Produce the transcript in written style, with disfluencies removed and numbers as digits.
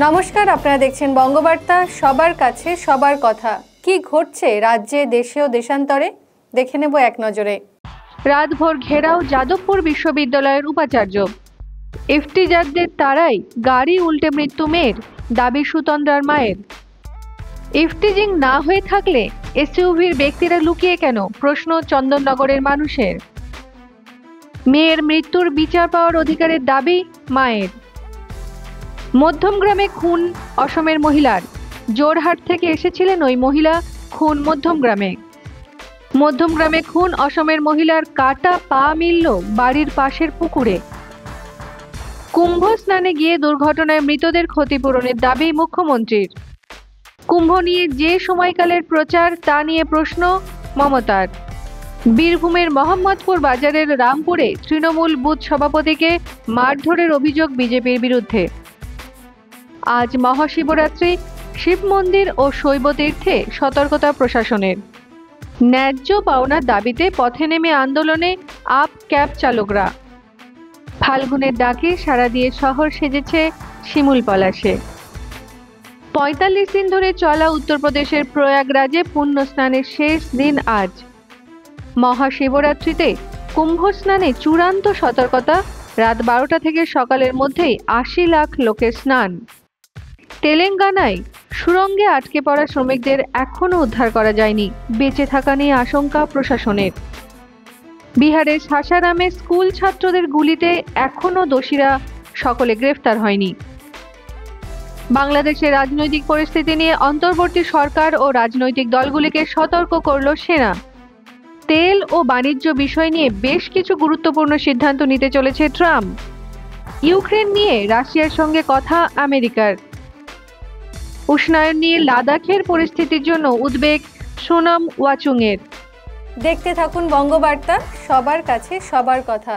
নমস্কার, আপনারা দেখছেন বঙ্গবার্তা। সবার কাছে সবার কথা। কি ঘটছে রাজ্যে, দেশে ও দেশান্তরে দেখে নেব এক নজরে। রাতভর ঘেরাও যাদবপুর বিশ্ববিদ্যালয়ের উপাচার্য। ইফতিজারদের তারাই গাড়ি উল্টে মৃত্যু মেয়ের, দাবি সুতন্দ্রার মায়ের। ইফতিজিং না হয়ে থাকলে এসইউভির ব্যক্তিরা লুকিয়ে কেন, প্রশ্ন চন্দননগরের মানুষের। মেয়ের মৃত্যুর বিচার পাওয়ার অধিকারের দাবি মায়ের। মধ্যমগ্রামে খুন অসমের মহিলার। জোরহাট থেকে এসেছিলেন ওই মহিলা, খুন মধ্যমগ্রামে। মধ্যমগ্রামে খুন অসমের মহিলার, কাটা পা মিলল বাড়ির পাশের পুকুরে। কুম্ভ স্নানে গিয়ে দুর্ঘটনায় মৃতদের ক্ষতিপূরণের দাবি মুখ্যমন্ত্রীর। কুম্ভ নিয়ে যে সময়কালের প্রচার, তা নিয়ে প্রশ্ন মমতার। বীরভূমের মোহাম্মদপুর বাজারের রামপুরে তৃণমূল বুথ সভাপতিকে মারধরের অভিযোগ বিজেপির বিরুদ্ধে। আজ মহাশিবরাত্রি, শিব মন্দির ও শৈব তীর্থে সতর্কতা প্রশাসনের। ন্যায্য পাওনার দাবিতে পথে নেমে আন্দোলনে আপ ক্যাব চালকরা। ফাল্গুনের ডাকে সাড়া দিয়ে শহর সেজেছে শিমুল পলাশে। ৪৫ দিন ধরে চলা উত্তরপ্রদেশের প্রয়াগরাজে পুণ্য স্নানের শেষ দিন আজ। মহাশিবরাত্রিতে কুম্ভ স্নানে চূড়ান্ত সতর্কতা। রাত ১২টা থেকে সকালের মধ্যেই ৮০ লাখ লোকের স্নান। তেলেঙ্গানায় সুড়ঙ্গে আটকে পড়া শ্রমিকদের এখনও উদ্ধার করা যায়নি, বেঁচে থাকা নিয়ে আশঙ্কা প্রশাসনের। বিহারের সাসারামে স্কুল ছাত্রদের গুলিতে এখনও দোষীরা সকলে গ্রেফতার হয়নি। বাংলাদেশের রাজনৈতিক পরিস্থিতি নিয়ে অন্তর্বর্তী সরকার ও রাজনৈতিক দলগুলিকে সতর্ক করল সেনা। তেল ও বাণিজ্য বিষয় নিয়ে বেশ কিছু গুরুত্বপূর্ণ সিদ্ধান্ত নিতে চলেছে ট্রাম্প। ইউক্রেন নিয়ে রাশিয়ার সঙ্গে কথা আমেরিকার। উষ্ণায়ন নিয়ে লাদাখের পরিস্থিতির জন্য উদ্বেগ সোনাম ওয়াচুংয়ের। দেখতে থাকুন বঙ্গবার্তা, সবার কাছে সবার কথা।